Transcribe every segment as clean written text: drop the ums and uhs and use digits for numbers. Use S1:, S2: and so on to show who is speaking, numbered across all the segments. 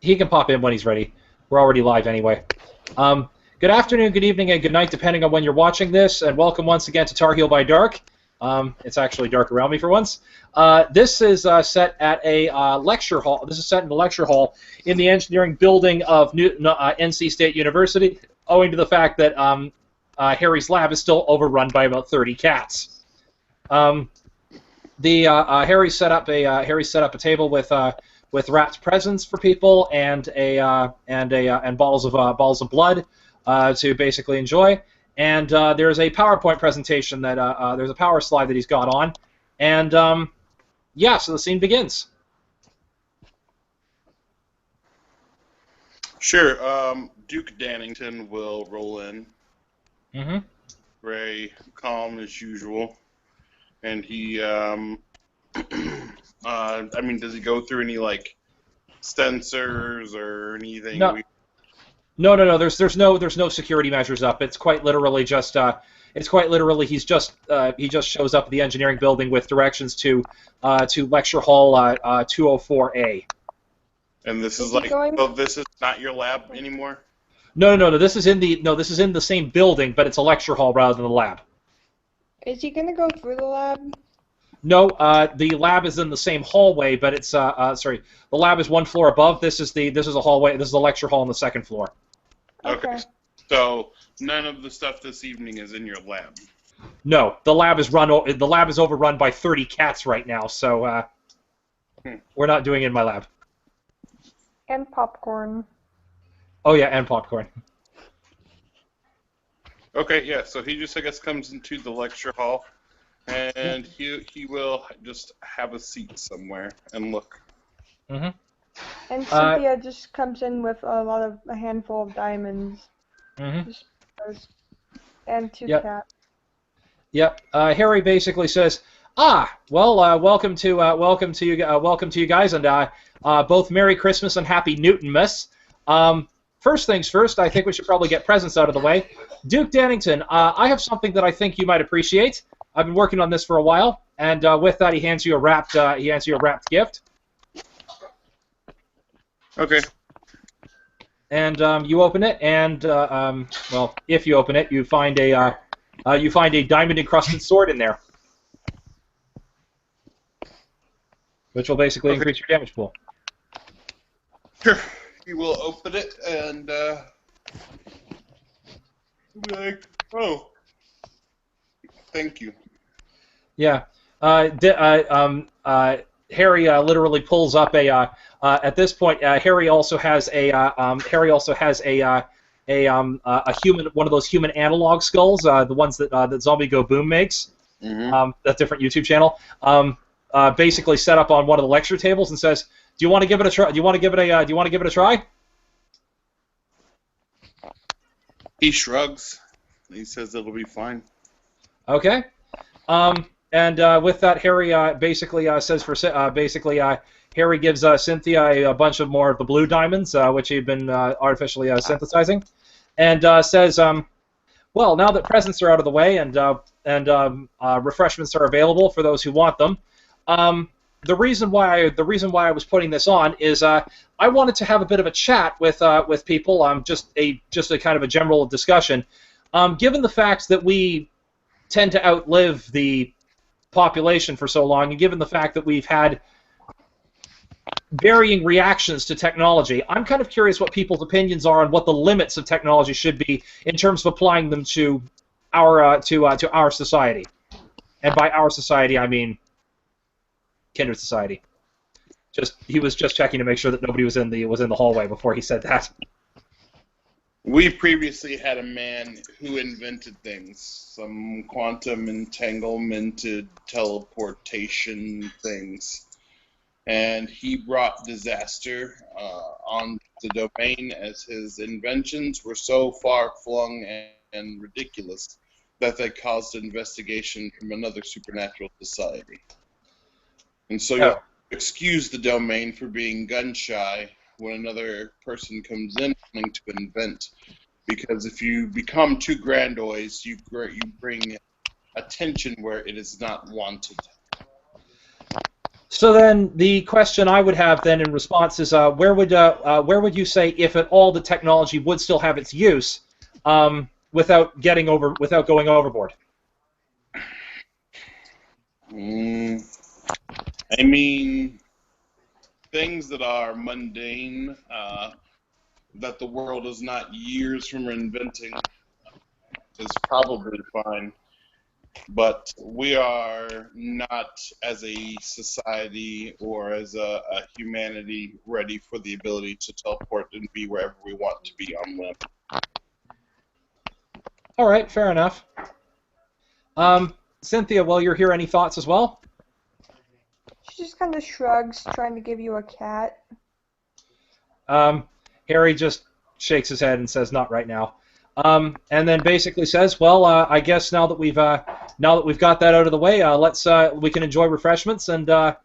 S1: he can pop in when he's ready. We're already live anyway. Good afternoon, good evening, and good night, depending on when you're watching this, and welcome once again to Tarheel by Dark. It's actually dark around me for once. This is set at a lecture hall. This is set in the lecture hall in the engineering building of NC State University, owing to the fact that Harry's lab is still overrun by about 30 cats. Harry set up a table with wrapped presents for people and balls of blood to basically enjoy. And there's a PowerPoint presentation that there's a power slide that he's got on, and yeah, so the scene begins.
S2: Sure. Duke Dannington will roll in.
S1: Mm-hmm.
S2: Very calm as usual, and he. I mean, does he go through any like sensors or anything?
S1: No. No. There's no security measures up. It's quite literally just he just shows up at the engineering building with directions to lecture hall 204A.
S2: And this is like, oh, this is not your lab anymore?
S1: No. This is in the same building, but it's a lecture hall rather than the lab.
S3: Is he gonna go through the lab?
S1: No, the lab is in the same hallway, but it's sorry, the lab is one floor above. This is a hallway. This is a lecture hall on the second floor.
S2: Okay. So none of the stuff this evening is in your lab.
S1: No, the lab is overrun by 30 cats right now, so we're not doing it in my lab.
S3: And popcorn.
S1: Oh yeah, and popcorn.
S2: Okay, yeah. So he just, I guess, comes into the lecture hall, and he will just have a seat somewhere and look.
S1: Mm-hmm.
S3: And Cynthia just comes in with a handful of diamonds.
S1: Mm-hmm.
S3: And two cats.
S1: Yep. Harry basically says, welcome to you guys, and both Merry Christmas and Happy Newtonmass. First things first, I think we should probably get presents out of the way. Duke Dannington, I have something that I think you might appreciate. I've been working on this for a while, and with that, he hands you a wrapped gift.
S2: Okay.
S1: And you open it, and well, if you open it, you find a diamond-encrusted sword in there, which will basically increase your damage pool.
S2: Sure. He will open it and be like, "Oh, thank you."
S1: Yeah. Harry literally pulls up a. At this point, Harry also has a human, one of those human analog skulls, the ones that Zombie Go Boom makes.
S2: Mm-hmm.
S1: That different YouTube channel. Basically set up on one of the lecture tables and says, "Do you want to give it a try? Do you want to give it a try?"
S2: He shrugs. He says it'll be fine.
S1: Okay. And with that, Harry basically Harry gives Cynthia a bunch of more of the blue diamonds, which he'd been artificially synthesizing, and says, "Well, now that presents are out of the way and refreshments are available for those who want them, the reason why I was putting this on is I wanted to have a bit of a chat with people, just a kind of a general discussion, given the fact that we tend to outlive the population for so long, and given the fact that we've had varying reactions to technology, I'm kind of curious what people's opinions are on what the limits of technology should be in terms of applying them to our society. And by our society, I mean Kindred Society. He was just checking to make sure that nobody was in the hallway before he said that.
S2: We previously had a man who invented things, some quantum entanglemented teleportation things, and he brought disaster on the domain as his inventions were so far-flung and ridiculous that they caused investigation from another supernatural society. And so you excuse the domain for being gun-shy when another person comes in wanting to invent, because if you become too grandiose, you bring attention where it is not wanted.
S1: So then the question I would have then in response is where would you say, if at all, the technology would still have its use without going overboard?
S2: I mean, things that are mundane, that the world is not years from inventing, is probably fine. But we are not, as a society or as a humanity, ready for the ability to teleport and be wherever we want to be on whim.
S1: All right, fair enough. Cynthia, while you're here, any thoughts as well?
S3: She just kind of shrugs, trying to give you a cat.
S1: Harry just shakes his head and says, "Not right now." And then basically says, "Well, I guess now that we've got that out of the way, we can enjoy refreshments and head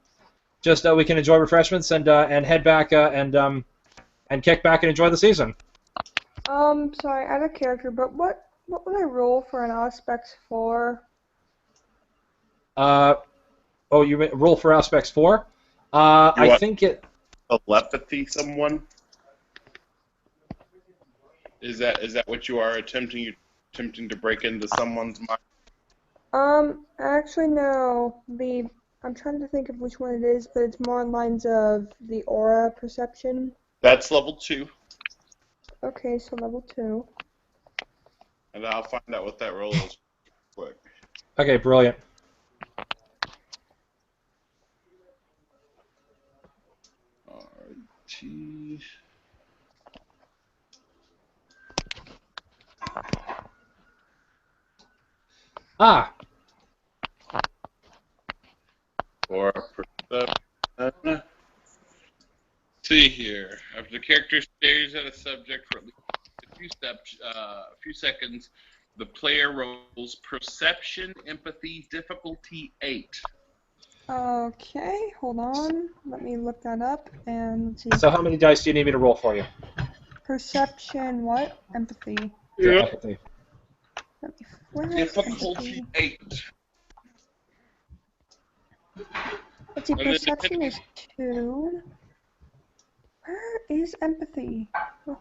S1: back and kick back and enjoy the season."
S3: Sorry, out of character, but what would I roll for an Aspects 4?
S1: You roll for Aspects 4? I think it...
S2: Telepathy someone? Is that what you are attempting to break into someone's mind?
S3: Actually no. I'm trying to think of which one it is, but it's more on lines of the aura perception.
S2: That's level 2.
S3: Okay, so level 2.
S2: And I'll find out what that roll is quick.
S1: Okay, brilliant.
S2: RT.
S1: Ah.
S2: Or perception. See here. After the character stares at a subject for at least a few seconds, the player rolls Perception Empathy difficulty 8.
S3: Okay, hold on. Let me look that up and let's see.
S1: So how many dice do you need me to roll for you?
S3: Perception what? Empathy.
S1: Yeah, empathy.
S2: Difficulty 8.
S3: Let's see, perception is 2. Where is empathy? Oh.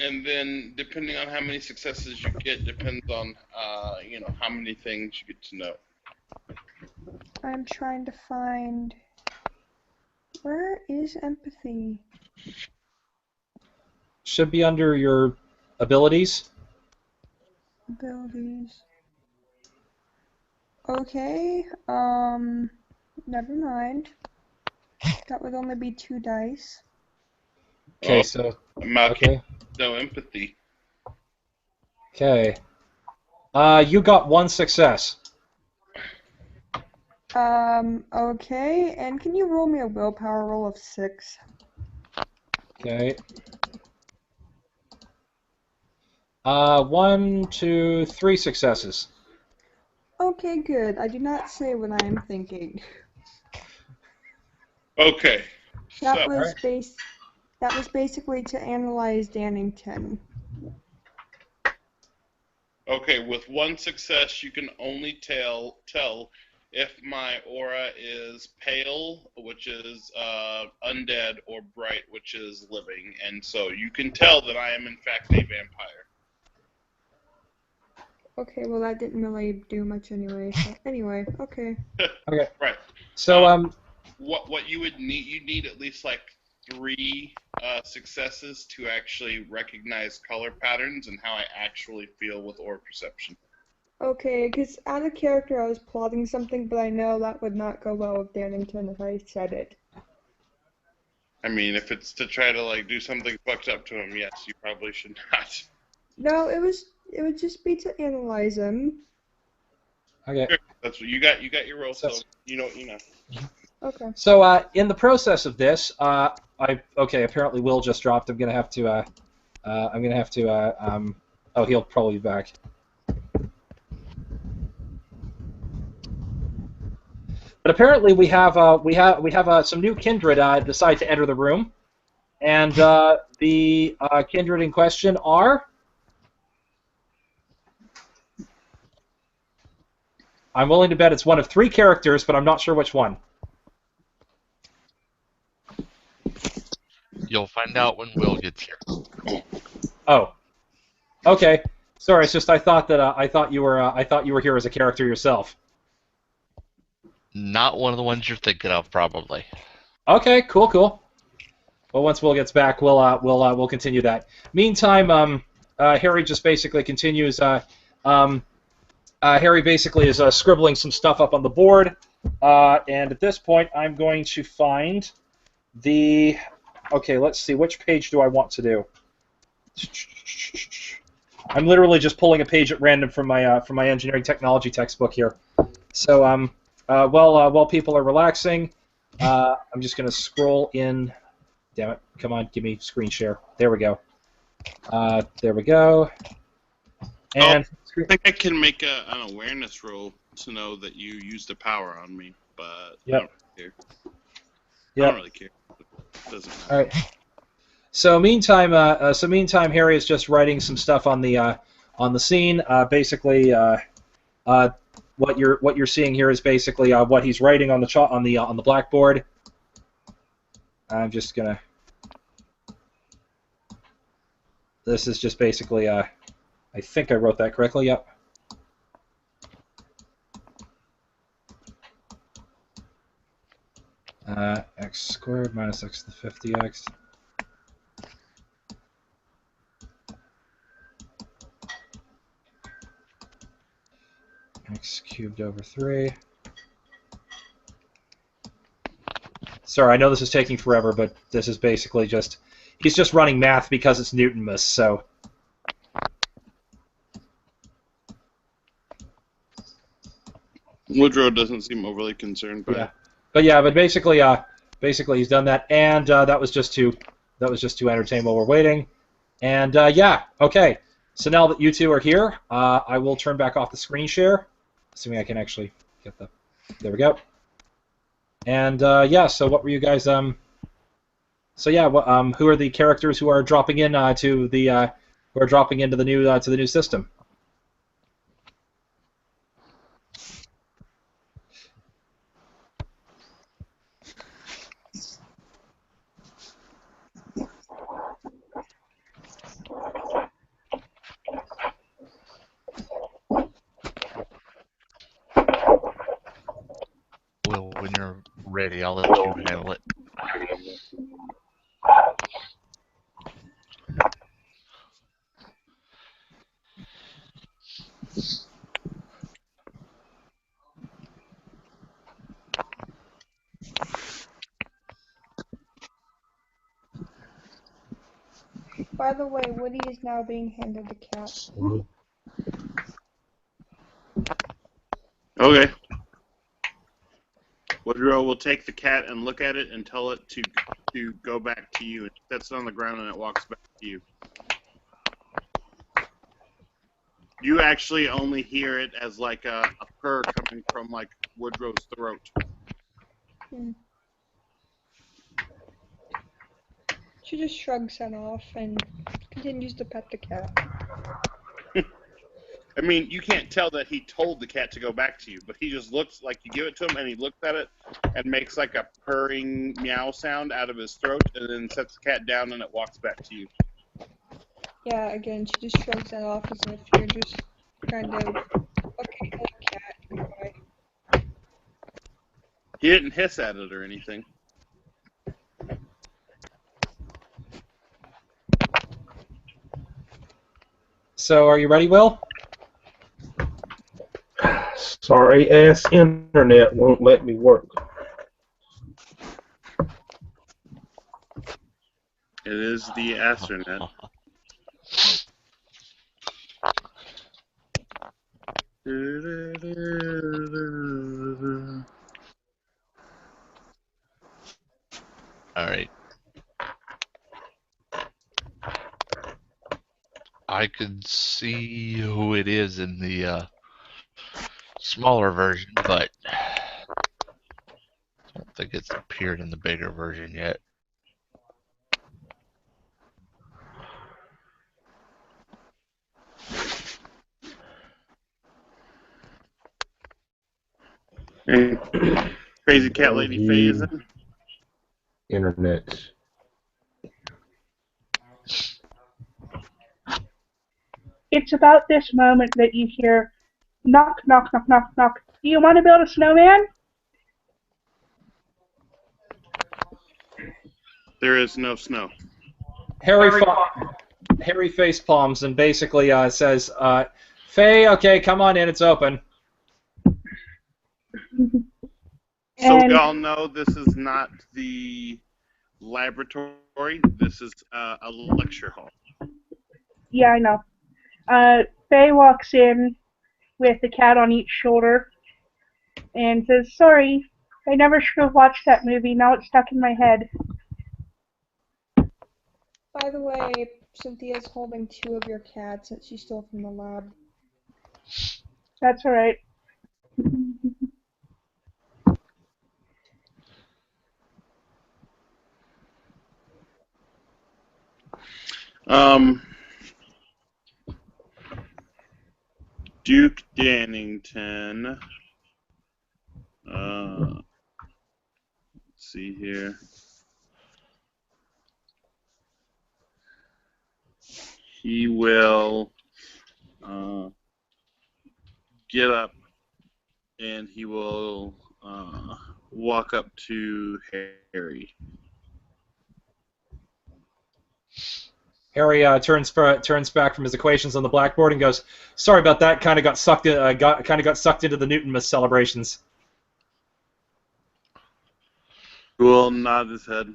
S2: And then, depending on how many successes you get, depends on, how many things you get to know.
S3: I'm trying to find... Where is empathy?
S1: Should be under your abilities.
S3: Abilities. Okay, never mind. That would only be 2 dice.
S1: Okay, so...
S2: Okay. No empathy.
S1: Okay. You got 1 success.
S3: Okay, and can you roll me a willpower roll of 6?
S1: Okay. 1, 2, 3 successes.
S3: Okay, good. I do not say what I am thinking.
S2: Okay.
S3: That was basically to analyze Dannington.
S2: Okay, with 1 success, you can only tell if my aura is pale, which is undead, or bright, which is living, and so you can tell that I am in fact a vampire.
S3: Okay, well that didn't really do much anyway. So anyway, okay.
S1: Okay.
S2: Right.
S1: So
S2: what you would need, you need at least like 3 successes to actually recognize color patterns and how I actually feel with aura perception.
S3: Okay, because out of character I was plotting something, but I know that would not go well with Dannington if I said it.
S2: I mean, if it's to try to do something fucked up to him, yes, you probably should not.
S3: No, it would just be to analyze him.
S1: okay.
S2: Sure. That's what you got. You got your roll, so you know.
S3: Okay.
S1: So in the process of this, apparently Will just dropped. I'm gonna have to. He'll probably be back. But apparently we have some new kindred decide to enter the room, and the kindred in question are. I'm willing to bet it's one of 3 characters, but I'm not sure which one.
S4: You'll find out when Will gets here.
S1: Oh, okay. Sorry, it's just I thought you were here as a character yourself.
S4: Not one of the ones you're thinking of, probably.
S1: Okay, cool. Well, once Will gets back, we'll continue that. Meantime, Harry just basically continues. Harry basically is scribbling some stuff up on the board, and at this point, I'm going to find the. Okay, let's see. Which page do I want to do? I'm literally just pulling a page at random from my engineering technology textbook here. So while people are relaxing, I'm just going to scroll in. Damn it! Come on, give me screen share. There we go. There we go. And
S2: I think I can make an awareness roll to know that you used the power on me, but
S1: yep.
S2: I don't really care.
S1: Yep.
S2: I don't really care. It doesn't matter.
S1: All right. So meantime, Harry is just writing some stuff on the scene. Basically, what you're seeing here is basically what he's writing on the blackboard. I'm just gonna. This is just basically. I think I wrote that correctly. Yep. X squared minus x to the 50x. X cubed over 3. Sorry, I know this is taking forever, but this is basically just... He's just running math because it's Newtonmass, so...
S2: Woodrow doesn't seem overly concerned by it.
S1: But basically he's done that, and that was just to entertain while we're waiting. And okay. So now that you two are here, I will turn back off the screen share, assuming I can actually get the. There we go. And so what were you guys? Who are the characters who are dropping in into the new system?
S4: Will, when you're ready, I'll let you handle it.
S3: By the way, Woody is now being handed the cat.
S2: Okay. Woodrow will take the cat and look at it and tell it to go back to you. It sits on the ground and it walks back to you. You actually only hear it as like a purr coming from like Woodrow's throat.
S3: She just shrugs that off and continues to pet the cat.
S2: I mean, you can't tell that he told the cat to go back to you, but he just looks like you give it to him and he looks at it and makes like a purring meow sound out of his throat and then sets the cat down and it walks back to you.
S3: Yeah, again, she just shrugs that off as if you're just kind of, okay, hello cat, goodbye.
S2: He didn't hiss at it or anything.
S1: So, are you ready, Will?
S5: Sorry, ass internet won't let me work.
S2: It is the astronet.
S4: Alright. I could see who it is in the smaller version, but I don't think it's appeared in the bigger version yet.
S2: Crazy cat lady Faye is in.
S5: Internet.
S6: it's about this moment that you hear knock, knock, knock, knock, knock. Do you want to build a snowman?
S2: There is no snow.
S1: Harry face palms and basically says, Faye, okay, come on in, it's open.
S2: So
S6: And-
S2: we all know this is not the laboratory. This is a lecture hall.
S6: Yeah, I know. Faye walks in with the cat on each shoulder and says, sorry, I never should have watched that movie. Now it's stuck in my head.
S3: By the way, Cynthia's holding 2 of your cats that she stole from the lab.
S6: That's alright.
S2: Duke Dannington. Let's see here. He will get up and he will walk up to Harry.
S1: Harry turns back from his equations on the blackboard and goes, "Sorry about that. Kind of got sucked into the Newtonmass celebrations."
S2: He will nod his head.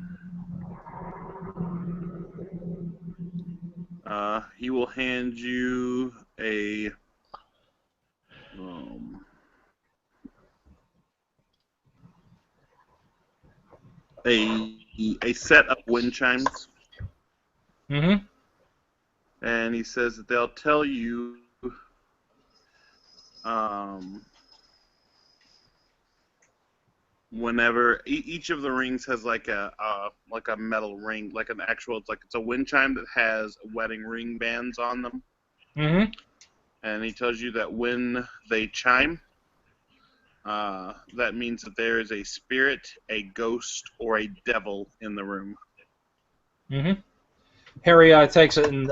S2: He will hand you a set of wind chimes.
S1: Mm-hmm.
S2: And he says that they'll tell you whenever each of the rings has like a metal ring, like an actual it's a wind chime that has wedding ring bands on them.
S1: Mm-hmm.
S2: And he tells you that when they chime, that means that there is a spirit, a ghost, or a devil in the room.
S1: Mm-hmm. Harry takes it and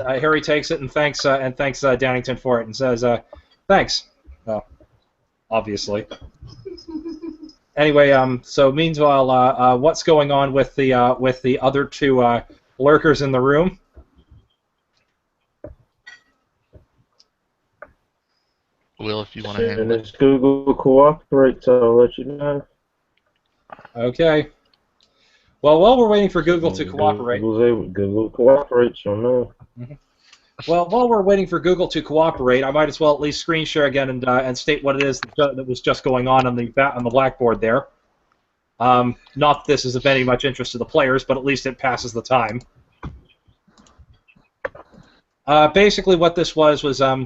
S1: thanks Dannington for it and says, "Thanks." Well, obviously. Anyway, so meanwhile, what's going on with the other 2 lurkers in the room?
S4: Will, if you want to
S5: And
S4: handle it.
S5: as Google cooperates, I'll let you know.
S1: Okay. Well, while we're waiting for Google to cooperate.
S5: Google cooperates, you'll know.
S1: Mm-hmm. Well, while we're waiting for Google to cooperate, I might as well at least screen share again and state what it is that was just going on the blackboard there. Not that this is of any much interest to the players, but at least it passes the time. Basically, what this was the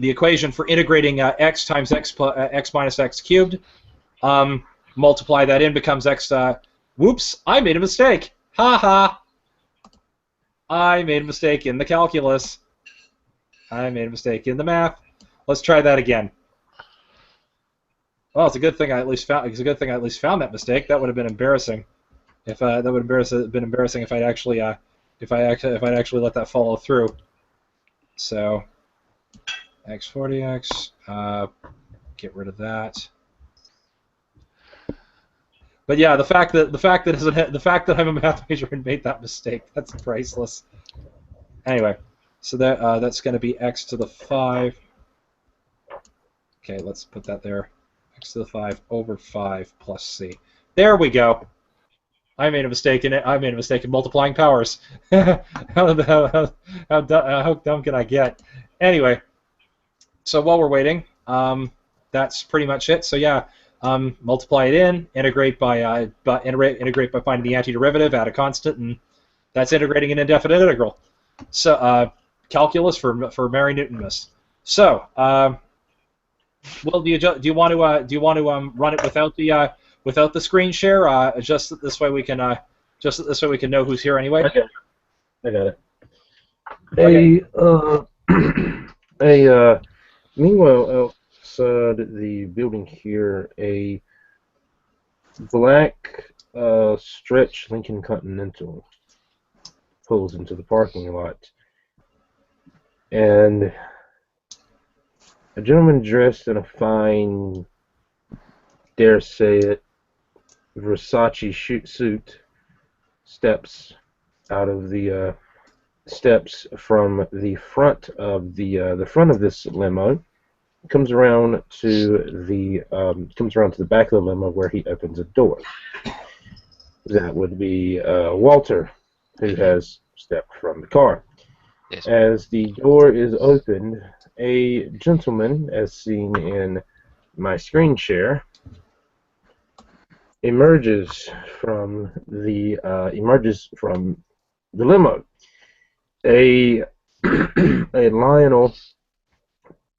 S1: equation for integrating x times x minus x cubed. Multiply that in becomes x. Whoops! I made a mistake. Ha ha! I made a mistake in the calculus. I made a mistake in the math. Let's try that again. Well, it's a good thing I at least found. It's a good thing I at least found that mistake. That would have been embarrassing. If that would have been embarrassing if I'd actually if I'd actually let that follow through. So x40x. Get rid of that. But yeah, the fact that I'm a math major and made that mistake, that's priceless. Anyway, so that's going to be x to the 5. Okay, let's put that there. X to the 5 over 5 plus c. There we go. I made a mistake in it. I made a mistake in multiplying powers. How dumb can I get? Anyway, so while we're waiting, that's pretty much it. So yeah. Multiply it in, integrate by finding the antiderivative, add a constant, and that's integrating an indefinite integral. So calculus for Mary Newtonmass. So, Will, do you want to run it without the screen share? Just that this way we can know who's here anyway.
S5: Okay. I got it.
S1: Okay.
S5: Meanwhile, outside the building here, a black stretch Lincoln Continental pulls into the parking lot. and a gentleman dressed in a fine, dare say it, Versace suit steps out of the steps from the front of the front of this limo, comes around to the back of the limo where he opens a door. That would be Walter, who has stepped from the car.
S4: Yes.
S5: As the door is opened, a gentleman, as seen in my screen share, emerges from the limo. A a Lionel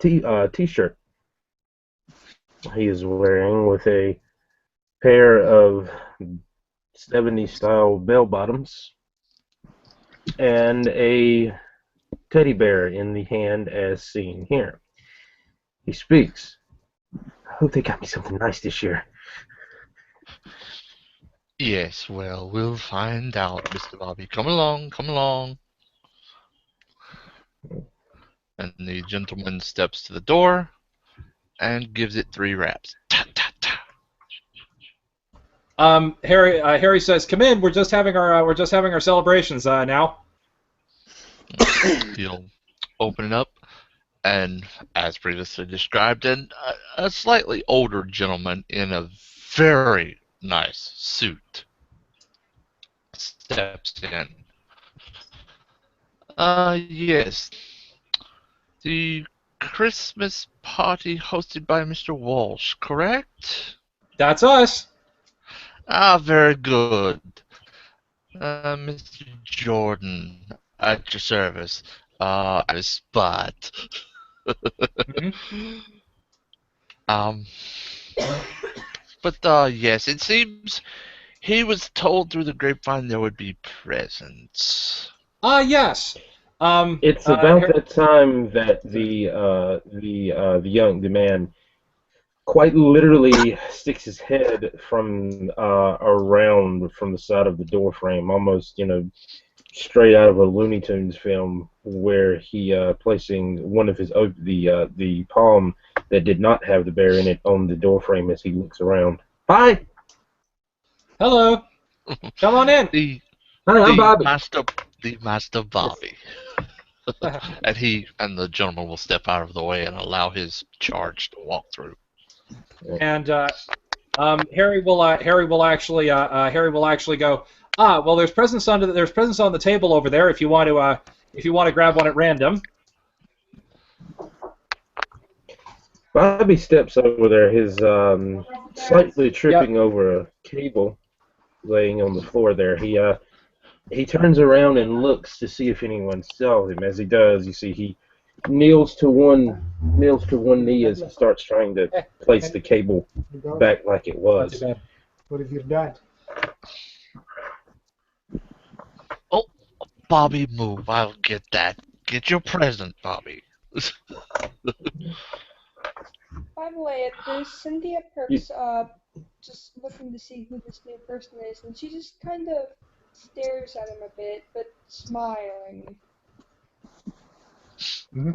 S5: t-shirt he is wearing with a pair of 70s style bell bottoms and a teddy bear in the hand as seen here. He speaks. I hope they got me something nice this year.
S4: Yes, well, we'll find out, Mr. Bobby. Come along, come along. And the gentleman steps to the door and gives it 3 raps. Ta ta ta.
S1: Harry says, "Come in. We're just having our celebrations now."
S4: He'll open it up, and as previously described, a slightly older gentleman in a very nice suit steps in. Yes. The Christmas party hosted by Mr. Walsh, correct?
S1: That's us.
S4: Ah, very good. Mr. Jordan, at your service. At a spot.
S1: Mhm.
S4: But yes, it seems he was told through the grapevine there would be presents.
S1: Yes.
S5: It's about that time that the man quite literally sticks his head from around from the side of the door frame, almost straight out of a Looney Tunes film, where he placing one of his the palm that did not have the bear in it on the door frame as he looks around. Hi,
S1: Hello. Come on in.
S5: hi, I'm Bobby.
S4: The master Bobby. And the gentleman will step out of the way and allow his charge to walk through.
S1: And Harry will actually go. Well, there's presents on the table over there. If you want to grab one at random.
S5: Bobby steps over there, his slightly tripping over a cable laying on the floor there. He turns around and looks to see if anyone saw him. As he does, you see he kneels to one knee as he starts trying to place the cable back like it
S1: Not too
S5: was.
S1: bad.
S7: What have you done?
S4: Oh, Bobby, move. I'll get that. Get your present, Bobby.
S3: By the way, there's Cynthia Perks just looking to see who this new person is, and she just kind of stares at him a bit, but smiling.
S1: Mm-hmm.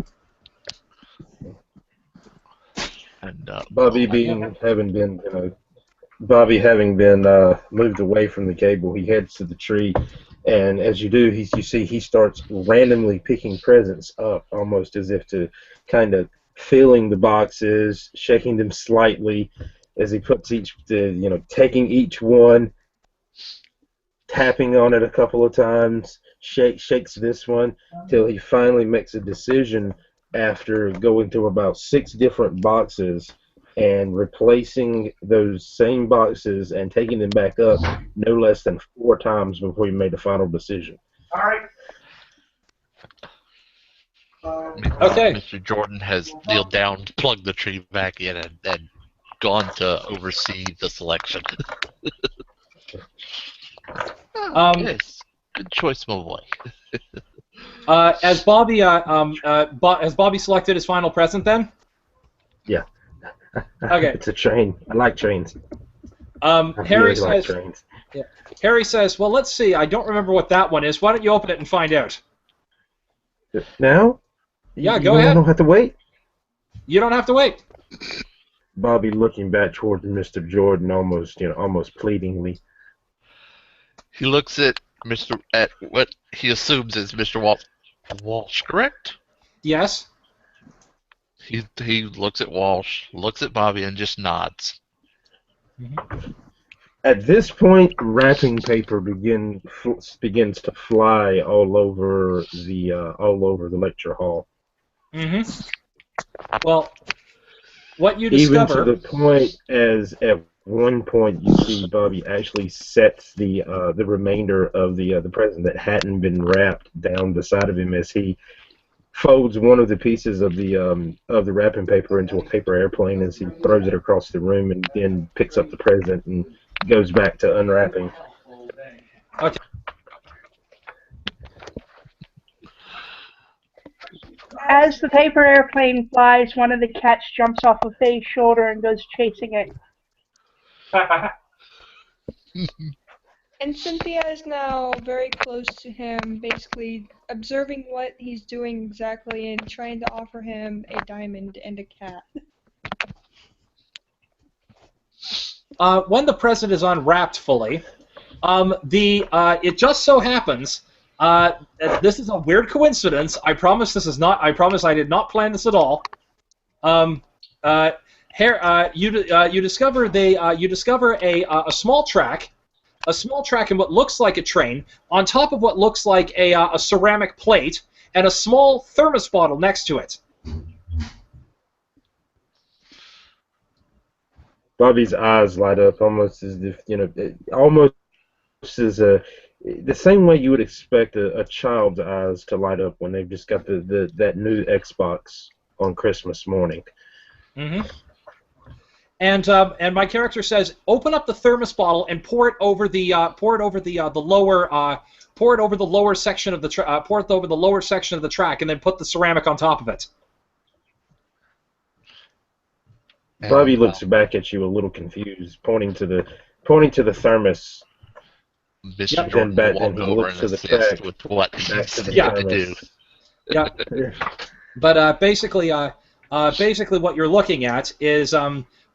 S4: And
S5: Bobby having been moved away from the cable, he heads to the tree, and as you do, you see he starts randomly picking presents up, almost as if to kind of feeling the boxes, shaking them slightly as he puts taking each one, tapping on it a couple of times, shakes this one till he finally makes a decision after going through about 6 different boxes and replacing those same boxes and taking them back up no less than 4 times before he made a final decision.
S7: All right.
S1: Okay.
S4: Mr. Jordan has kneeled down, plugged the tree back in, and gone to oversee the selection. Yes, good choice, my boy.
S1: Has Bobby selected his final present then?
S5: Yeah.
S1: Okay.
S5: It's a train. I like trains.
S1: Harry
S5: really
S1: says.
S5: like trains.
S1: Yeah. Harry says, "Well, let's see. I don't remember what that one is. Why don't you open it and find out?"
S5: Now?
S1: Yeah,
S5: You
S1: go ahead.
S5: don't have to wait.
S1: You don't have to wait.
S5: Bobby looking back towards Mr. Jordan, almost pleadingly.
S4: He looks at what he assumes is Mr. Walsh, correct?
S1: Yes.
S4: He looks at Walsh, looks at Bobby, and just nods.
S5: At this point, wrapping paper begins to fly all over the lecture hall.
S1: Well, what you
S5: Even
S1: discover.
S5: to the point as at one point you see Bobby actually sets the remainder of the present that hadn't been wrapped down beside of him as he folds one of the pieces of the wrapping paper into a paper airplane as he throws it across the room and then picks up the present and goes back to unwrapping.
S1: Okay.
S6: As the paper airplane flies, one of the cats jumps off of Faye's shoulder and goes chasing it.
S3: And Cynthia is now very close to him, basically observing what he's doing exactly and trying to offer him a diamond and a cat.
S1: When the present is unwrapped fully, it just so happens. This is a weird coincidence. I promise this is not. I promise I did not plan this at all. You discover a small track. A small track in what looks like a train, on top of what looks like a ceramic plate, and a small thermos bottle next to it.
S5: Bobby's eyes light up almost as if, almost as the same way you would expect a child's eyes to light up when they've just got that new Xbox on Christmas morning.
S1: Mm-hmm. And my character says, open up the thermos bottle and pour it over the lower section of the track, and then put the ceramic on top of it.
S5: Bobby looks back at you a little confused, pointing to the thermos.
S4: Mr. Jordan will walk over and assist with what he needs to do.
S1: Yeah. But basically, what you're looking at is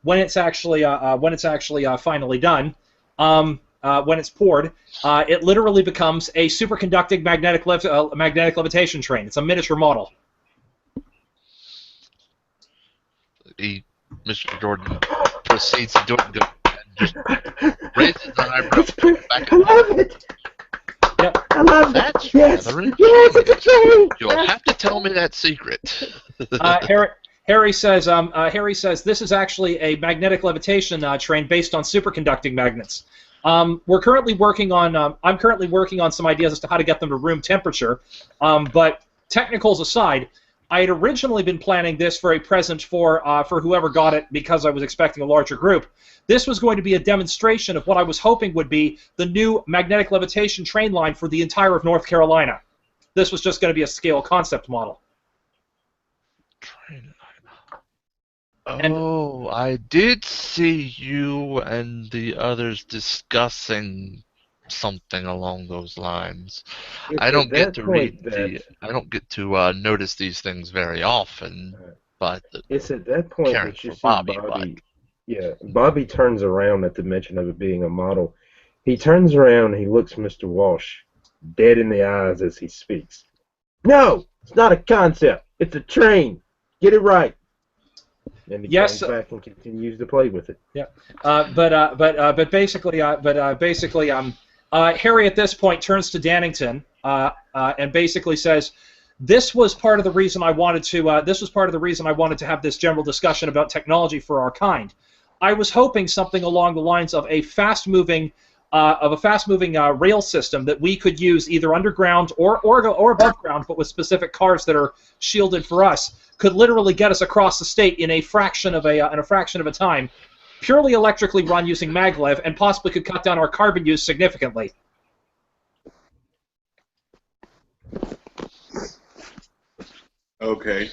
S1: when it's actually finally done, when it's poured, it literally becomes a superconducting magnetic levitation train. It's a miniature model.
S4: Mr. Jordan proceeds to do it and just raises an eyebrow. Back
S5: I love it.
S1: Yep.
S5: I love it.
S4: That's
S5: yes.
S4: rather
S5: Yes, it's a train.
S4: You'll have to tell me that secret.
S1: Harry says, this is actually a magnetic levitation train based on superconducting magnets. I'm currently working on some ideas as to how to get them to room temperature. But technicals aside, I had originally been planning this for a present for whoever got it because I was expecting a larger group. This was going to be a demonstration of what I was hoping would be the new magnetic levitation train line for the entire of North Carolina. This was just going to be a scale concept model.
S4: Oh, I did see you and the others discussing something along those lines. I don't get to notice these things very often, but
S5: it's at that point that you see Bobby. Yeah, Bobby turns around at the mention of it being a model. He turns around and he looks Mr. Walsh dead in the eyes as he speaks. No, it's not a concept. It's a train. Get it right. And he comes back and continues to play with it.
S1: Yeah, but basically, Harry at this point turns to Dannington and basically says, "This was part of the reason I wanted to have this general discussion about technology for our kind. I was hoping something along the lines of a fast-moving rail system that we could use either underground or above ground, but with specific cars that are shielded for us, could literally get us across the state in a fraction of a time, purely electrically run using maglev, and possibly could cut down our carbon use significantly."
S2: Okay.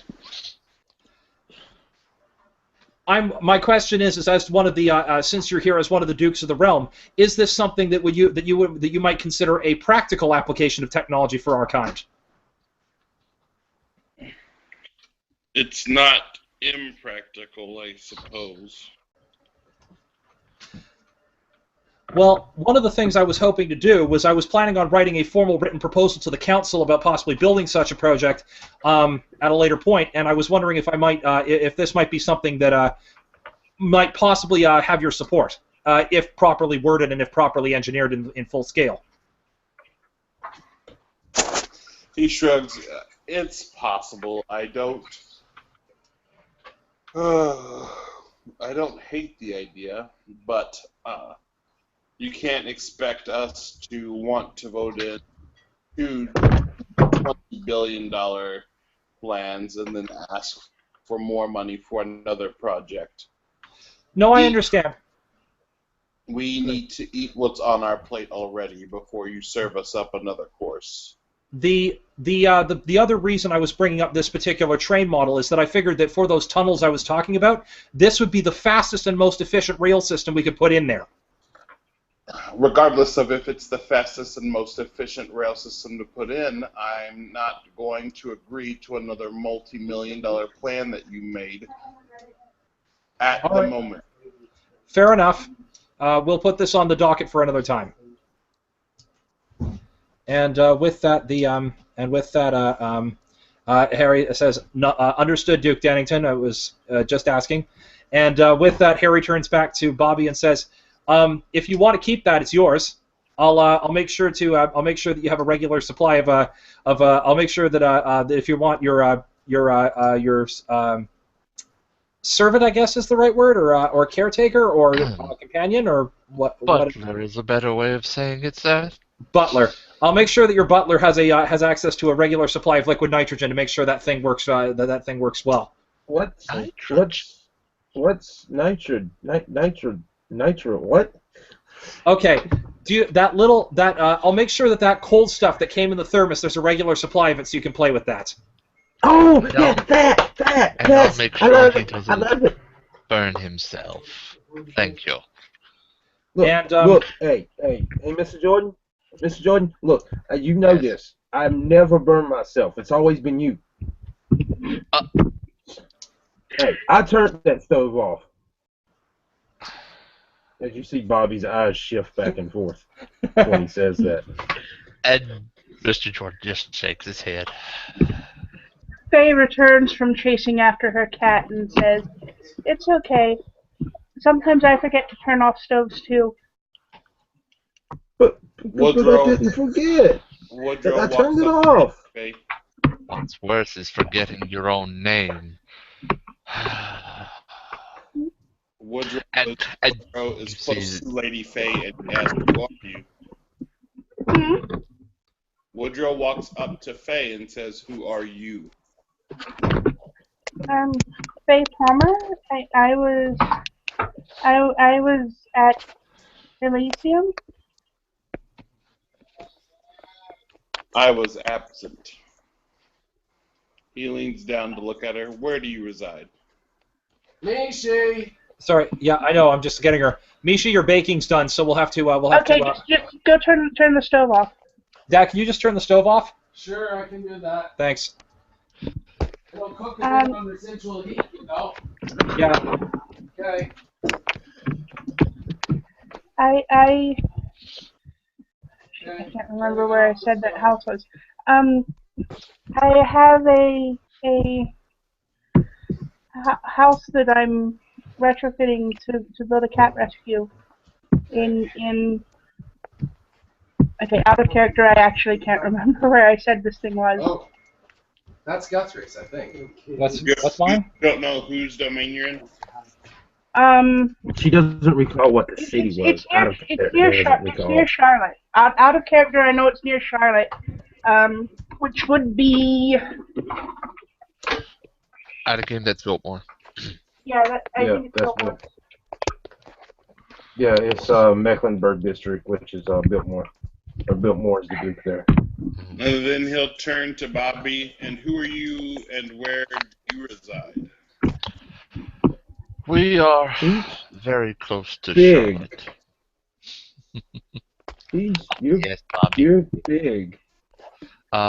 S1: My question is as one of the since you're here as one of the Dukes of the Realm, is this something that you might consider a practical application of technology for our kind?
S2: It's not impractical, I suppose.
S1: Well, one of the things I was hoping to do was I was planning on writing a formal written proposal to the council about possibly building such a project at a later point, and I was wondering if I might, if this might be something that might possibly have your support, if properly worded and if properly engineered in full scale.
S2: He shrugs. It's possible. I don't hate the idea, but you can't expect us to want to vote in two $20 billion plans and then ask for more money for another project.
S1: No, I understand.
S2: We need to eat what's on our plate already before you serve us up another course.
S1: The other reason I was bringing up this particular train model is that I figured that for those tunnels I was talking about, this would be the fastest and most efficient rail system we could put in there.
S2: Regardless of if it's the fastest and most efficient rail system to put in, I'm not going to agree to another multi-million-dollar plan that you made at the moment.
S1: Fair enough. We'll put this on the docket for another time. And with that, Harry says, "Understood, Duke Dennington. I was just asking." And with that, Harry turns back to Bobby and says, "If you want to keep that, it's yours. I'll make sure that you have a regular supply of I'll make sure that if you want your servant, I guess is the right word, or caretaker, or companion, or what?
S4: Butler is a better way of saying it, sir.
S1: Butler. I'll make sure that your butler has access to a regular supply of liquid nitrogen to make sure that thing works. That thing works well."
S5: What's nitro? What?
S1: Okay. I'll make sure that cold stuff that came in the thermos, there's a regular supply of it, so you can play with that.
S5: Oh, yeah, that.
S4: And
S5: Yes,
S4: I'll make
S5: I
S4: sure
S5: love
S4: he
S5: it. I
S4: doesn't
S5: love it.
S4: burn himself. Thank you.
S5: Look,
S1: And,
S5: look, hey, Mr. Jordan, look, you know this. I've never burned myself. It's always been you. Hey, I turned that stove off. As you see Bobby's eyes shift back and forth when he says that.
S4: And Mr. Jordan just shakes his head.
S6: Faye returns from chasing after her cat and says, "It's okay. Sometimes I forget to turn off stoves too."
S5: But
S2: Woodrow,
S5: I didn't forget. I turned it off.
S2: Faye.
S4: What's worse is forgetting your own name.
S2: Woodrow
S4: And
S2: is
S4: you
S2: close
S4: see-
S2: to Lady Faye and asks, "Who are you?" Woodrow walks up to Faye and says, "Who are you?"
S6: Faye Palmer. I was at Elysium.
S2: I was absent. He leans down to look at her. "Where do you reside?"
S7: Nishi!
S1: Sorry, yeah, I know. I'm just getting her. Misha, your baking's done, so we'll have to.
S6: Just go turn the stove off.
S1: Dad, can you just turn the stove off?
S7: Sure, I can do that.
S1: Thanks.
S7: It'll cook it on residual heat, you know.
S1: Yeah.
S7: Okay.
S6: I can't remember where I said that house was. I have a house that I'm retrofitting to build a cat rescue. Okay, out of character, I actually can't remember where I said this thing was.
S7: Oh, that's Guthrie's, I think.
S1: What's mine?
S2: You don't know whose domain you're in?
S5: She doesn't recall what the city was.
S6: It's near Charlotte. Out of character, I know it's near Charlotte, which would be.
S4: Out of game, that's Biltmore.
S6: Yeah, I think it's Biltmore.
S5: Yeah, it's Mecklenburg District, which is Biltmore. Or Biltmore is the Duke there.
S2: And then he'll turn to Bobby. "And who are you and where do you reside?"
S4: We are very close to
S5: Big.
S4: Charlotte. Yes, Bobby.
S5: You're big.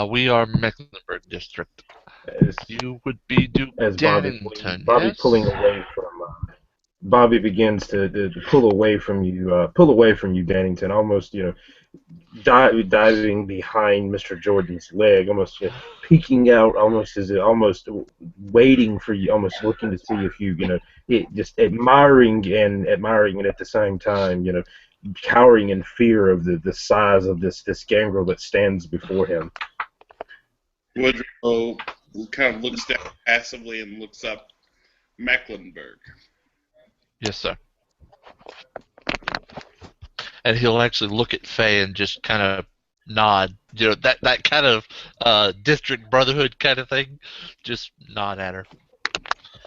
S4: We are Mecklenburg District.
S5: as
S4: You would be Duke
S5: as
S4: Dannington,
S5: Bobby pulling
S4: yes?
S5: away from Bobby begins to pull away from you, Dannington, almost diving behind Mr. Jordan's leg, almost peeking out, almost waiting for you, almost looking to see if just admiring, and at the same time, cowering in fear of the size of this gangrel that stands before him.
S2: Woodrow kind of looks down passively and looks up. Mecklenburg.
S4: Yes, sir. And he'll actually look at Faye and just kind of nod. That kind of district brotherhood kind of thing. Just nod at her.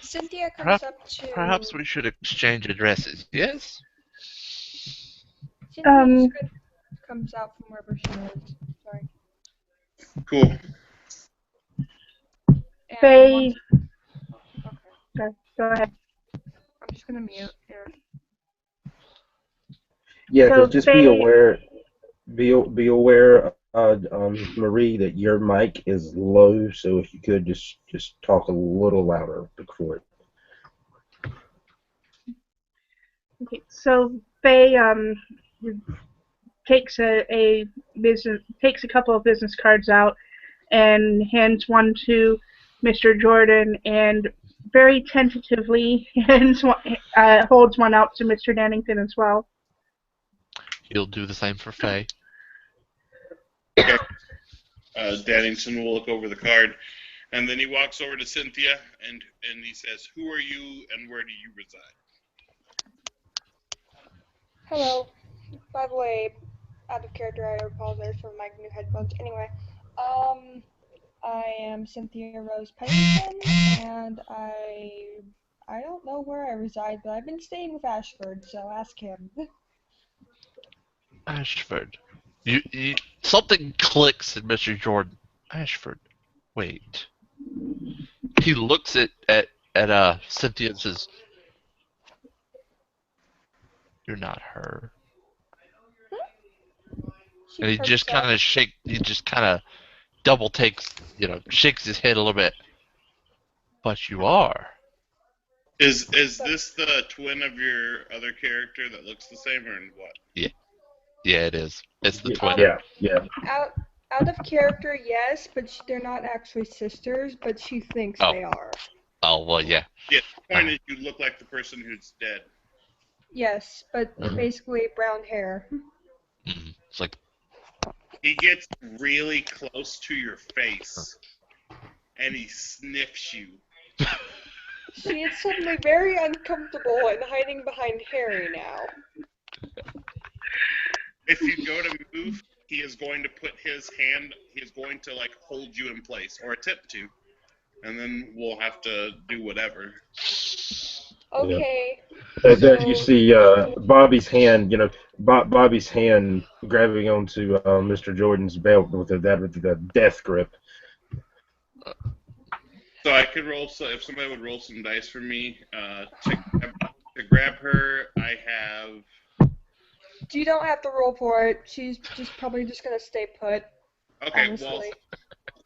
S3: Cynthia comes
S4: Perhaps,
S3: up to.
S4: perhaps we should exchange addresses. Yes.
S3: Cynthia just comes out from wherever she is. Sorry.
S2: Cool.
S3: And
S6: Faye.
S3: Okay.
S6: Sorry, go ahead.
S3: I'm just gonna mute here.
S5: Yeah,
S6: So
S5: just be
S6: Faye.
S5: aware. Be aware, Marie, that your mic is low. So if you could just talk a little louder before it.
S6: Okay, so Faye takes takes a couple of business cards out and hands one to Mr. Jordan and very tentatively holds one out to Mr. Dannington as well.
S4: He'll do the same for Faye.
S2: Okay. Dannington will look over the card, and then he walks over to Cynthia and he says, "Who are you, and where do you reside?"
S3: Hello. By the way, out of character, I apologize for my new headphones. Anyway, I am Cynthia Rose Pennington, and I don't know where I reside, but I've been staying with Ashford, so ask him.
S4: Ashford. Something clicks in Mr. Jordan. Ashford. Wait. He looks at Cynthia and says, "You're not her."
S3: She
S4: And he
S3: perks
S4: just
S3: up.
S4: kind of double takes, shakes his head a little bit. But you are.
S2: Is this the twin of your other character that looks the same, or what?
S4: Yeah, it is. It's the twin.
S5: Yeah.
S3: Out of character, yes, but they're not actually sisters, but she thinks
S4: Oh.
S3: they are.
S4: Oh, well, yeah.
S2: Yeah, the point is you look like the person who's dead.
S3: Yes, but basically brown hair.
S4: It's like,
S2: He gets really close to your face, and he sniffs you.
S3: She is suddenly very uncomfortable and hiding behind Harry now.
S2: If you go to move, he is going to put his hand, he is going to hold you in place, or attempt to, and then we'll have to do whatever.
S3: Okay.
S5: That you see Bobby's hand, Bobby's hand grabbing onto Mr. Jordan's belt with the death grip.
S2: So I could roll, so if somebody would roll some dice for me, to grab her, I have...
S3: You don't have to roll for it. She's probably just gonna stay put.
S2: Okay,
S3: honestly.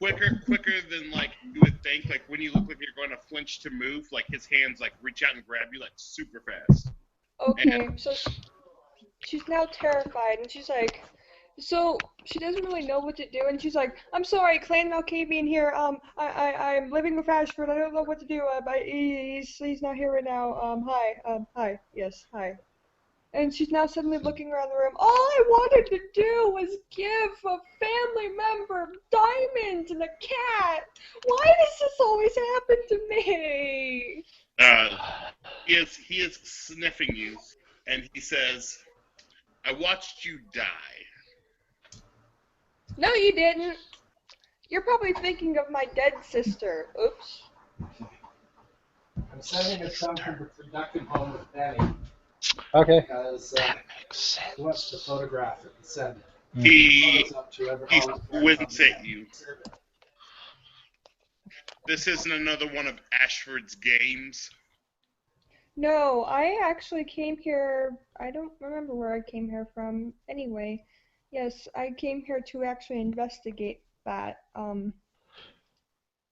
S2: well, quicker than you would think. When you look like you're going to flinch to move, his hands reach out and grab you super fast.
S3: Okay, so she's now terrified, and she's like, so she doesn't really know what to do, and she's like, "I'm sorry, Clan Malkavian here. I'm living with Ashford. I don't know what to do. He's not here right now. Hi. Yes, hi." And she's now suddenly looking around the room. All I wanted to do was give a family member diamonds and a cat. Why does this always happen to me?
S2: He is sniffing you, and he says, "I watched you die."
S3: No, you didn't. You're probably thinking of my dead sister. Oops.
S7: I'm sending a son from the productive home with Benny
S1: Okay.
S7: because
S4: makes sense.
S7: he wants to photograph it and send it.
S2: He
S7: Photos up to
S2: he
S7: all his
S2: squints
S7: friends
S2: at you. This isn't another one of Ashford's games.
S3: No, I actually came here. I don't remember where I came here from. Anyway, yes, I came here to actually investigate that.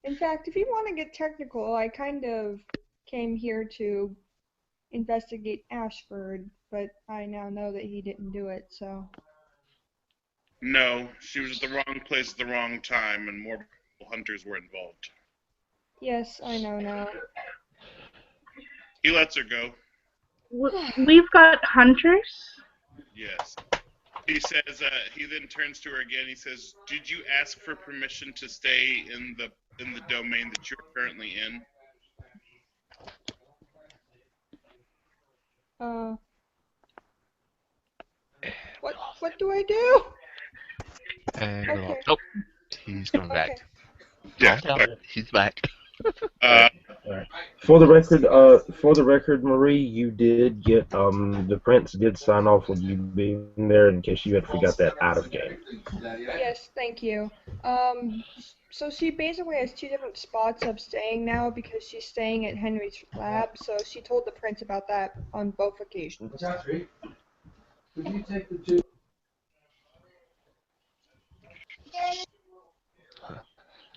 S3: In fact, if you want to get technical, I kind of came here to investigate Ashford, but I now know that he didn't do it, so.
S2: No, she was at the wrong place at the wrong time, and more hunters were involved.
S3: Yes, I know now.
S2: He lets her go.
S6: We've got hunters?
S2: Yes. He says, he then turns to her again. He says, "Did you ask for permission to stay in the domain that you're currently in?"
S3: What do I do?
S4: And
S3: Okay.
S4: oh, he's coming back.
S3: Okay.
S4: Yeah, he's back.
S2: Uh,
S5: Alright. For the record, Marie, you did get the prince did sign off with you being there in case you had forgot that out of game.
S3: Yes, thank you. So she basically has two different spots of staying now because she's staying at Henry's lab, so she told the prince about that on both occasions.
S7: Guthrie, could you take the two?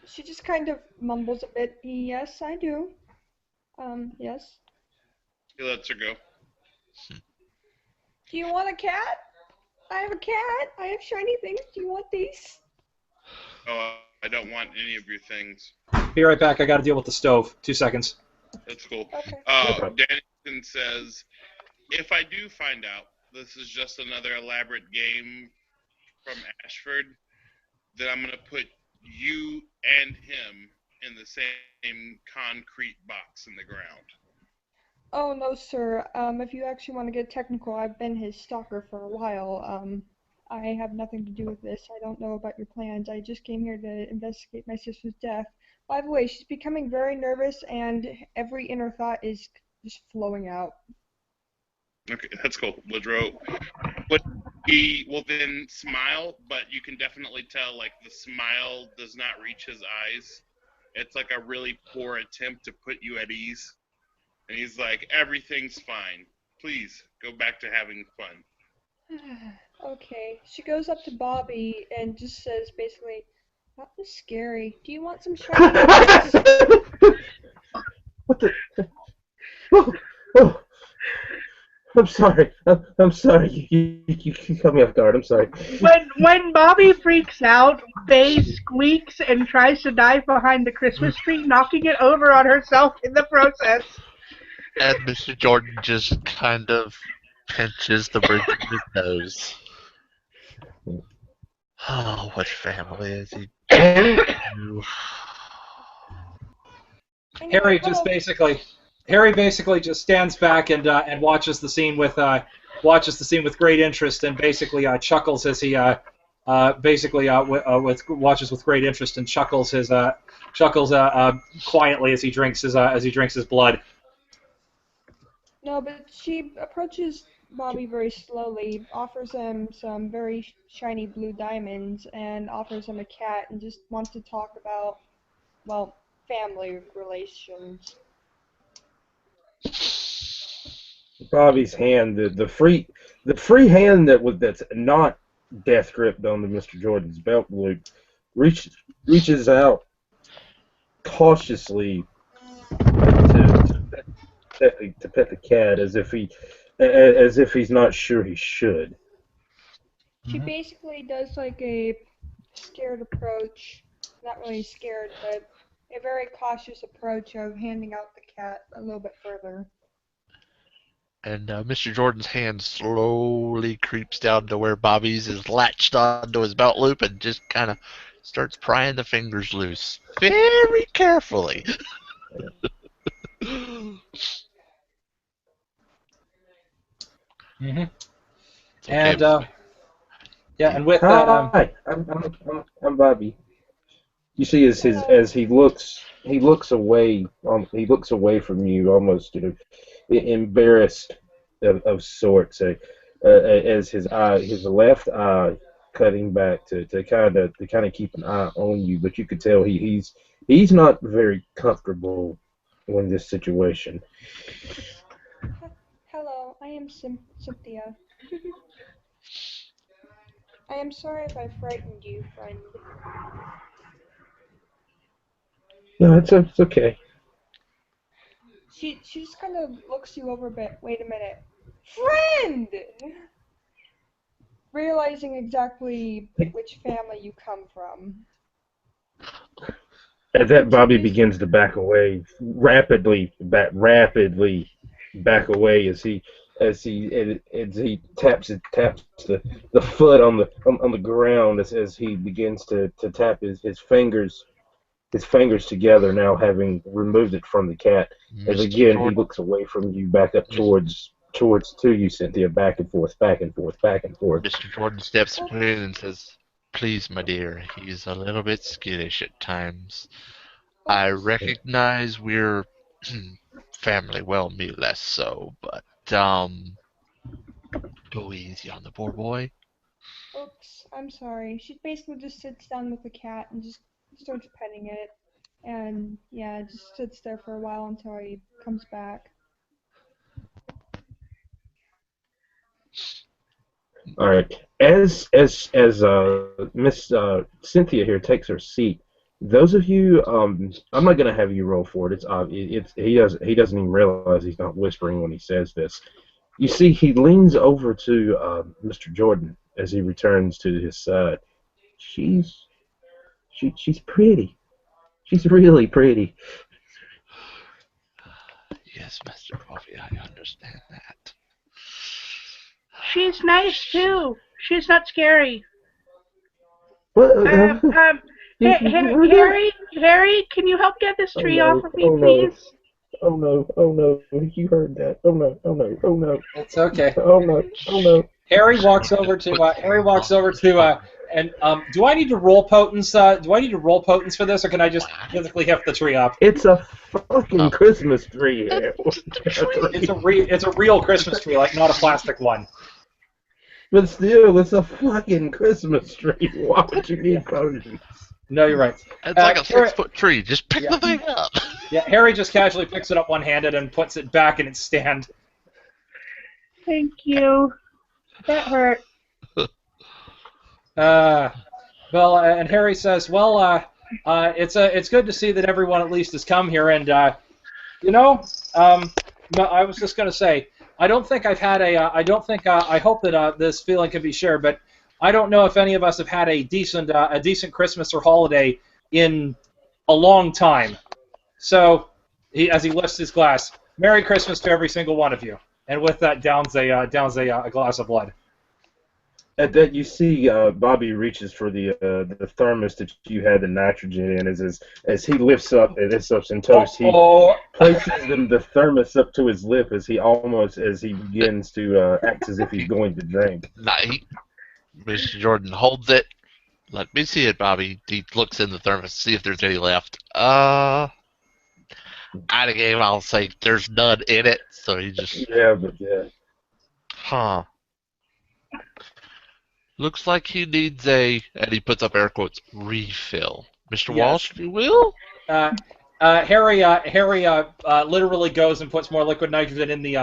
S3: She just kind of mumbles a bit. Yes, I do. Yes.
S2: he lets her go.
S3: Do you want a cat? I have a cat. I have shiny things. Do you want these?
S2: Oh, I don't want any of your things.
S1: Be right back. I got to deal with the stove. 2 seconds.
S2: That's cool.
S3: Okay.
S2: Dennington says, "If I do find out this is just another elaborate game from Ashford, then I'm going to put you and him in the same concrete box in the ground."
S3: Oh, no, sir. If you actually want to get technical, I've been his stalker for a while. I have nothing to do with this. I don't know about your plans. I just came here to investigate my sister's death. By the way, she's becoming very nervous, and every inner thought is just flowing out.
S2: Okay, that's cool. Woodrow, but he will then smile, but you can definitely tell, like, the smile does not reach his eyes. It's like a really poor attempt to put you at ease. And he's like, "Everything's fine. Please go back to having fun."
S3: Okay. She goes up to Bobby and just says basically, "That was scary. Do you want some shiny things?"
S5: What the? Oh, oh. I'm sorry. I'm sorry. You caught me off guard. I'm sorry.
S6: When Bobby freaks out, Faye squeaks and tries to dive behind the Christmas tree, knocking it over on herself in the process.
S4: And Mr. Jordan just kind of pinches the bridge of his nose. Oh, what family is he?
S1: Harry basically just stands back and watches the scene with great interest and basically chuckles as he watches with great interest and chuckles quietly as he drinks his blood.
S3: No, but she approaches Bobby very slowly, offers him some very shiny blue diamonds, and offers him a cat, and just wants to talk about, well, family relations.
S5: Bobby's hand, the free hand that's not death gripped onto Mr. Jordan's belt loop, reaches out cautiously to pet the cat as if he's not sure he should.
S3: She basically does like a scared approach, not really scared, but a very cautious approach of handing out the cat a little bit further.
S4: And Mr. Jordan's hand slowly creeps down to where Bobby's is latched onto his belt loop and just kind of starts prying the fingers loose very carefully.
S1: Mm-hmm.
S4: Okay.
S1: And and with
S5: Hi,
S1: that,
S5: I'm Bobby. You see, as he looks away from you, almost embarrassed of sorts, as his left eye cutting back to kind of keep an eye on you, but you could tell he's not very comfortable in this situation.
S3: Hello, I am Cynthia. I am sorry if I frightened you, friend.
S5: No, it's okay.
S3: She just kind of looks you over a bit. Wait a minute. Friend! Realizing exactly which family you come from.
S5: At that,
S3: And she
S5: Bobby
S3: basically,
S5: begins to back away rapidly, back away as he taps the foot on the ground as he begins to tap his fingers together, now having removed it from the cat. As
S4: Mr.
S5: again he
S4: Jordan,
S5: looks away from you, back up towards to you, Cynthia, back and forth, back and forth, back and forth.
S4: Mr. Jordan steps
S3: oh,
S4: in and says, "Please, my dear, he's a little bit skittish at times. I
S3: oops,
S4: recognize we're family, well, me less so, but go easy on the poor boy."
S3: oops, I'm sorry. She basically just sits down with the cat and just starts petting it. And yeah, just sits there for a while until he comes back.
S5: All right. As Miss Cynthia here takes her seat, those of you, I'm not gonna have you roll for it. It's he doesn't even realize he's not whispering when he says this. You see, he leans over to Mr. Jordan as he returns to his side. She's she's pretty. She's really pretty.
S4: Yes, Mr. Coffee, I understand that.
S6: She's nice too. She's not scary.
S5: What?
S6: Harry, can you help get this
S5: Oh
S6: tree off
S5: no!
S6: of me,
S5: Oh no!
S6: please?
S5: Oh no! Oh no! You heard that? Oh no! Oh no! Oh no!
S1: It's okay.
S5: Oh no! Oh no!
S1: Harry walks over to and do I need to roll potence? Do I need to roll potence for this, or can I just physically heft the tree up?
S5: It's a fucking
S4: Oh.
S5: Christmas tree.
S1: It's a real Christmas tree, like not a plastic one.
S5: But still, it's a fucking Christmas tree. Why would you need potions?
S1: No, you're right.
S4: It's like a
S1: Harry-
S4: 6-foot tree. Just pick
S1: Yeah.
S4: the thing up.
S1: Yeah, Harry just casually picks it up one-handed and puts it back in its stand.
S6: Thank you. That hurt.
S1: And Harry says, "Well, it's good to see that everyone at least has come here, and no, I was just going to say, I don't think I've had I hope that this feeling can be shared, but I don't know if any of us have had a decent Christmas or holiday in a long time. So, as he lifts his glass, Merry Christmas to every single one of you." And with that, downs a glass of blood.
S5: At that, you see Bobby reaches for the thermos that you had the nitrogen in. As he lifts up and toast, he places the thermos up to his lip as he begins to act as if he's going to drink.
S4: Mr. Jordan holds it. Let me see it, Bobby. He looks in the thermos to see if there's any left. Out of game, I'll say there's none in it. So he just.
S5: Yeah.
S4: Huh. Looks like he needs and he puts up air quotes, refill. Mr.
S1: Yes.
S4: Walsh, you will?
S1: Harry literally goes and puts more liquid nitrogen in the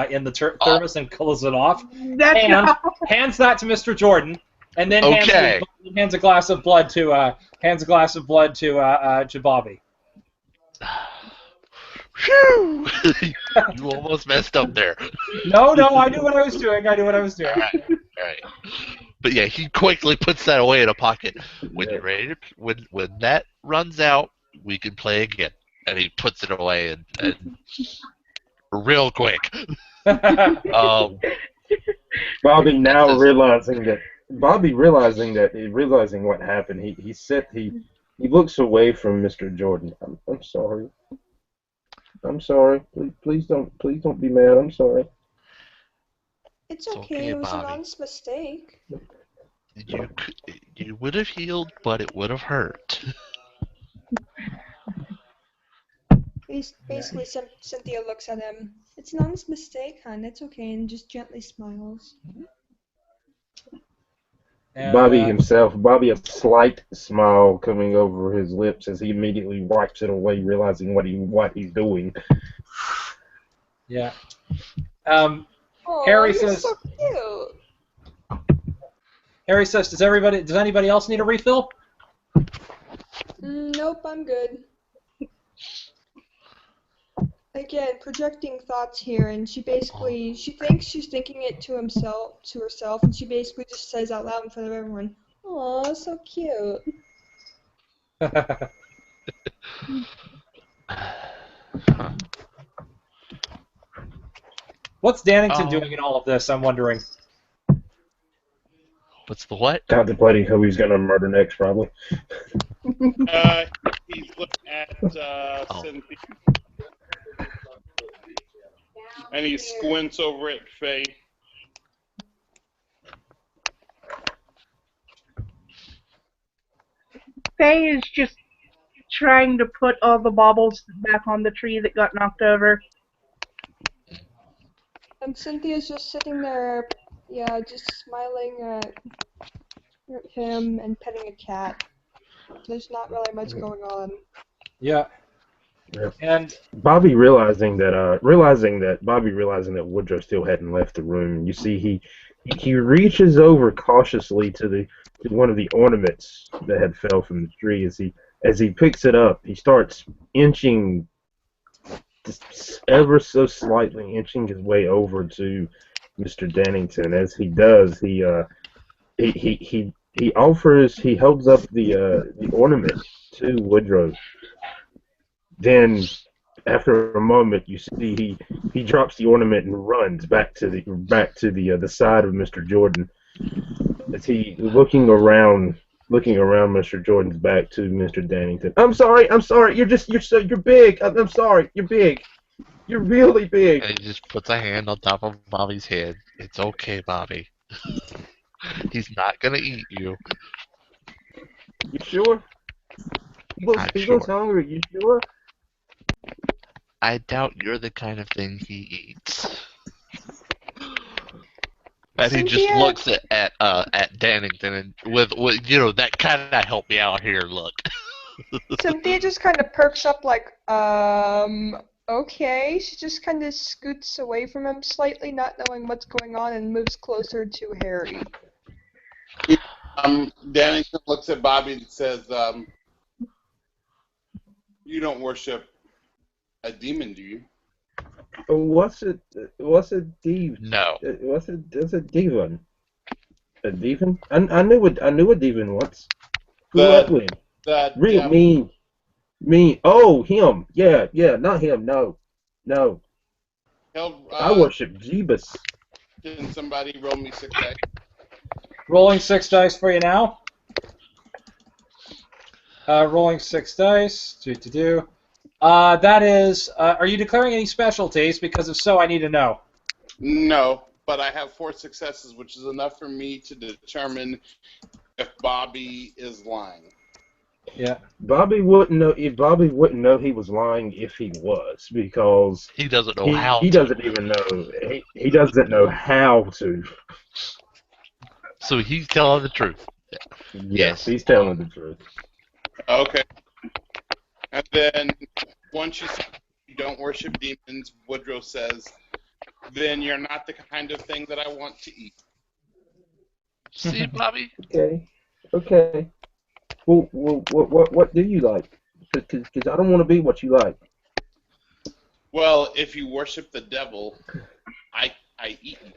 S1: thermos and cools it off. Hands that to Mr. Jordan, and then hands a glass of blood to Bobby.
S4: Phew! You almost messed up there.
S1: No, I knew what I was doing. All
S4: right. But yeah, he quickly puts that away in a pocket. When you're ready, when that runs out, we can play again. And he puts it away and real quick.
S5: Bobby realizing what happened, he looks away from Mr. Jordan. I'm sorry. I'm sorry. Please don't be mad. I'm sorry.
S3: It's okay, it was an honest mistake.
S4: You would have healed, but it would have hurt.
S3: Basically, Cynthia looks at him. It's an honest mistake, hon. It's okay, and just gently smiles.
S5: And, Bobby, a slight smile coming over his lips as he immediately wipes it away, realizing what he's doing.
S1: Yeah.
S3: Harry says, so cute.
S1: Harry says, does anybody else need a refill?
S3: Nope, I'm good. again, projecting thoughts here, and she thinks she's thinking it to herself, and she basically just says out loud in front of everyone, "Aw, so cute."
S1: What's Dannington doing in all of this? I'm wondering.
S4: What's the what?
S5: Contemplating who he's going to murder next, probably.
S2: He's looking at Cynthia. And he squints over at Faye.
S6: Faye is just trying to put all the baubles back on the tree that got knocked over.
S3: And Cynthia's just sitting there, just smiling at him and petting a cat. There's not really much going on.
S1: Yeah.
S5: Yep.
S1: And
S5: Bobby realizing that Woodrow still hadn't left the room. You see, he reaches over cautiously to one of the ornaments that had fell from the tree. As he picks it up, he starts inching, just ever so slightly inching his way over to Mr. Dannington. As he does, he holds up the ornament to Woodrow. Then, after a moment, you see he drops the ornament and runs back to the side of Mr. Jordan. As he looking around Mr. Jordan's back to Mr. Dannington. I'm sorry. You're big. I'm sorry. You're big. You're really big.
S4: And he just puts a hand on top of Bobby's head. It's okay, Bobby. He's not gonna eat you.
S5: You sure? He looks hungry. You sure?
S4: I doubt you're the kind of thing he eats. And he just looks at Dannington and with that kind of help me out here look.
S3: Cynthia just kind of perks up like, okay. She just kind of scoots away from him slightly, not knowing what's going on, and moves closer to Harry.
S2: Dannington looks at Bobby and says, "You don't worship a demon, do you?"
S5: What's a demon?
S4: No.
S5: What's a demon? A demon? I knew a demon once. Who that with? Real mean. Oh, him. Yeah, not him. No. I worship Jeebus.
S2: Can somebody roll me 6 dice?
S1: rolling 6 dice for you now. Rolling 6 dice. That is. Are you declaring any specialties? Because if so, I need to know.
S2: No, but I have 4 successes, which is enough for me to determine if Bobby is lying.
S1: Yeah.
S5: Bobby wouldn't know he was lying if he was, because
S4: he doesn't know how.
S5: He doesn't even know. He doesn't know how to.
S4: So he's telling the truth.
S5: Yes, he's telling the truth.
S2: Okay. And then once you say you don't worship demons, Woodrow says, then you're not the kind of thing that I want to eat.
S4: See, Bobby?
S5: Okay. Well, what do you like? Because I don't want to be what you like.
S2: Well, if you worship the devil, I eat you.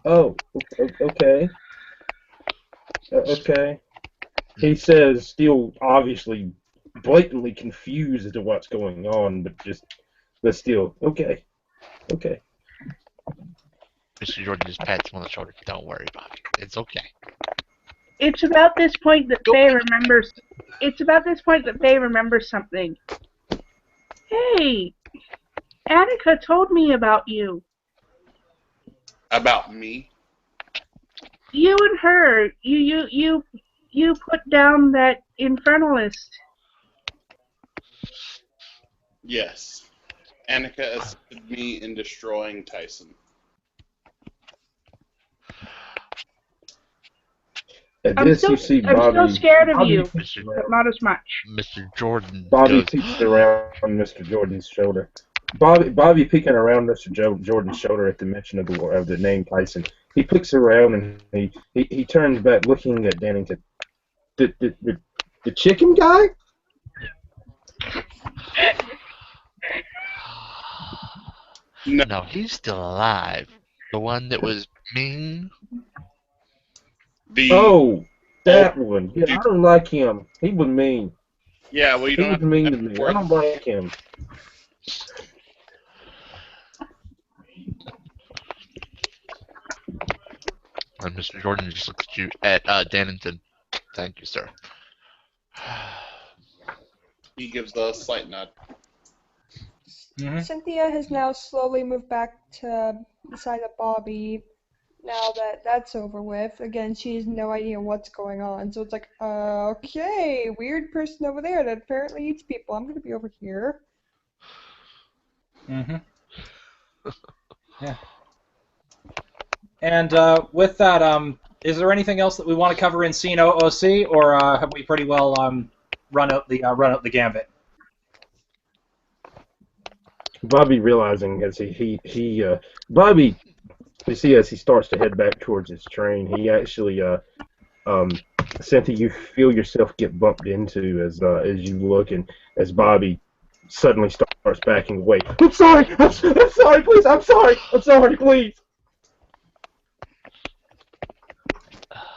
S5: Oh, okay. Okay. He says, still obviously blatantly confused as to what's going on, but still, okay.
S4: Mr. Jordan just pats him on the shoulder. Don't worry, Bobby. It's okay.
S6: It's about this point that Faye remembers. It's about this point that Faye remembers something. Hey, Attica told me about you.
S2: About me?
S6: You and her. You put down that infernalist.
S2: Yes. Annika assisted me in destroying Tyson.
S6: I'm still scared of you, but not as much.
S4: Mr. Jordan.
S5: Bobby peeks around Mr. Jordan's shoulder. Bobby peeking around Mr. Jordan's shoulder at the mention of the name Tyson. He peeks around and he turns back, looking at Dannington. The chicken guy?
S2: No,
S4: No, he's still alive. The one that was mean.
S2: the
S5: Oh,
S2: old
S5: that one. Yeah,
S2: dude.
S5: I don't like him. He was mean.
S2: Yeah, well, you
S5: He
S2: don't
S5: was
S2: have to
S5: mean
S2: have
S5: to me.
S2: for
S5: I
S2: it.
S5: don't like him.
S4: And Mr. Jordan just looks at you at Dannington. Thank you, sir.
S2: He gives a slight nod.
S1: Mhm.
S3: Cynthia has now slowly moved back to the side of Bobby. Now that that's over with, again, she has no idea what's going on. So it's like, okay, weird person over there that apparently eats people. I'm gonna be over here.
S1: Mhm. Yeah. And with that, is there anything else that we want to cover in scene OOC, or have we pretty well run out the gambit?
S5: Bobby realizing as Bobby, you see as he starts to head back towards his train, he actually Cynthia, you feel yourself get bumped into as you look, and as Bobby suddenly starts backing away. I'm sorry, I'm sorry, please, I'm sorry, please.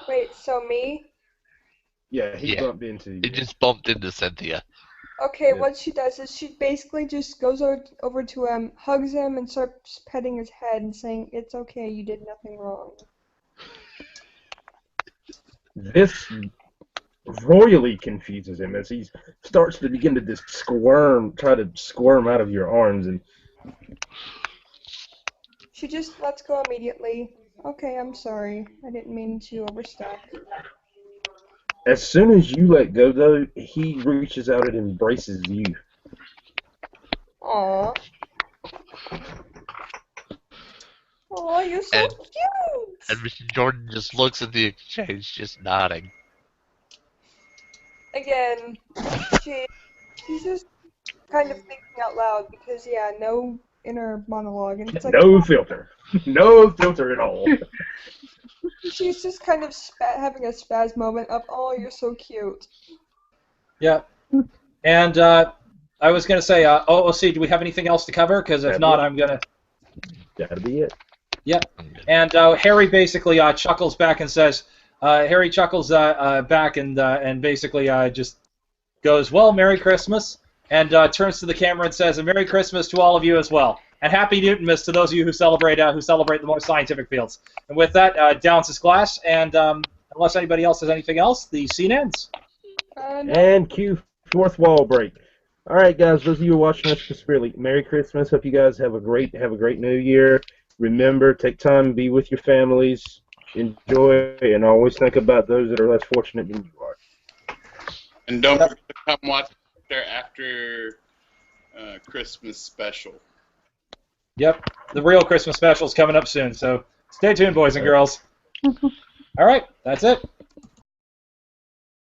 S3: Wait, so me?
S5: Yeah, he
S4: Yeah.
S5: bumped into you.
S4: He just bumped into Cynthia.
S3: Okay,
S5: Yeah.
S3: what she does is she basically just goes over to him, hugs him, and starts petting his head and saying, "It's okay, you did nothing wrong."
S5: This royally confuses him as he starts to begin to just try to squirm out of your arms, and
S3: She just lets go immediately. Okay, I'm sorry. I didn't mean to overstep.
S5: as soon as you let go, though, he reaches out and embraces you.
S3: Aww. Aw, you're so
S4: And
S3: cute!
S4: Mr. Jordan just looks at the exchange, just nodding.
S3: Again, she's just kind of thinking out loud because, yeah, no inner monologue. And it's like,
S5: No filter. No filter at all.
S3: she's just kind of having a spaz moment of, oh, you're so cute.
S1: Yeah. And I was going to say, OOC, do we have anything else to cover? Because if
S5: That'd
S1: not,
S5: be it.
S1: I'm going to...
S5: That'd be it.
S1: Yep.
S4: I'm good.
S1: And Harry basically chuckles back and says, Harry chuckles back and basically just goes, well, Merry Christmas, and turns to the camera and says, a Merry Christmas to all of you as well. And Happy Newtonmass to those of you who celebrate the more scientific fields. And with that, downs his glass, and unless anybody else has anything else, the scene ends.
S3: No.
S5: And cue fourth wall break. All right, guys. Those of you who are watching us conspiracy, Merry Christmas. Hope you guys have a great New Year. Remember, take time, be with your families, enjoy, and always think about those that are less fortunate than you are.
S2: And don't forget to come watch their after Christmas special.
S1: Yep, the real Christmas special is coming up soon, so stay tuned, boys and girls. All right, that's it.